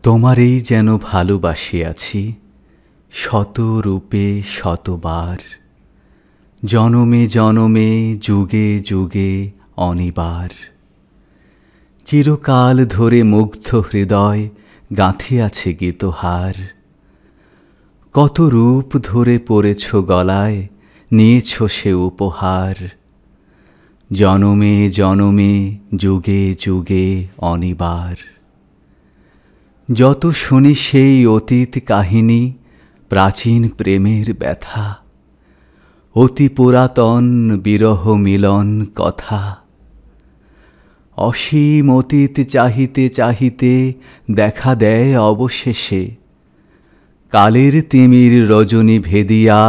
তোমারেই যেন ভালোবাসিয়াছি শত রূপে শতবার, জনমে জনমে যুগে যুগে অনিবার। চিরকাল ধরে মুগ্ধ হৃদয় গাঁথিয়াছে গীতহার। কত রূপ ধরে পড়েছ গলায়, নিয়েছ সে উপহার। জনমে জনমে যুগে যুগে অনিবার। যত শুনি সেই অতীত কাহিনী, প্রাচীন প্রেমের ব্যথা, অতি পুরাতন বিরহ মিলন কথা। অসীম অতীত চাহিতে চাহিতে দেখা দেয় অবশেষে, কালের তিমির রজনী ভেদিয়া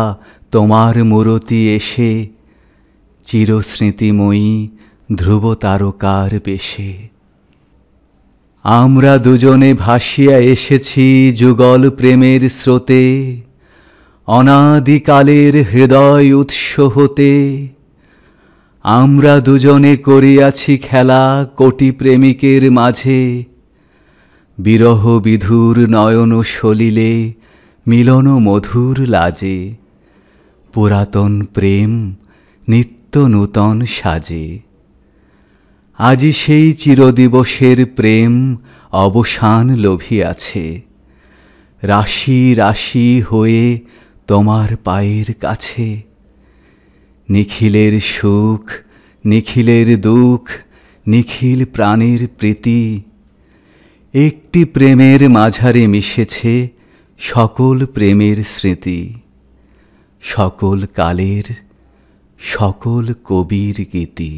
তোমার মূরতি এসে, চিরস্মৃতিময়ী ধ্রুব তারকার বেশে। আমরা দুজনে ভাসিয়া এসেছি যুগল প্রেমের স্রোতে, অনাদিকালের হৃদয় উৎস হতে। আমরা দুজনে করিয়াছি খেলা কোটি প্রেমিকের মাঝে, বিরহ বিধুর নয়ন সলিলে মিলন মধুর লাজে। পুরাতন প্রেম নিত্য নূতন সাজে। আজি সেই চিরদিবসের প্রেম অবসান লভিয়াছে, রাশি রাশি হয়ে তোমার পায়ের কাছে। নিখিলের সুখ নিখিলের দুঃখ নিখিল প্রাণের প্রীতি, একটি প্রেমের মাঝারে মিশেছে সকল প্রেমের স্মৃতি, সকল কালের সকল কবির গীতি।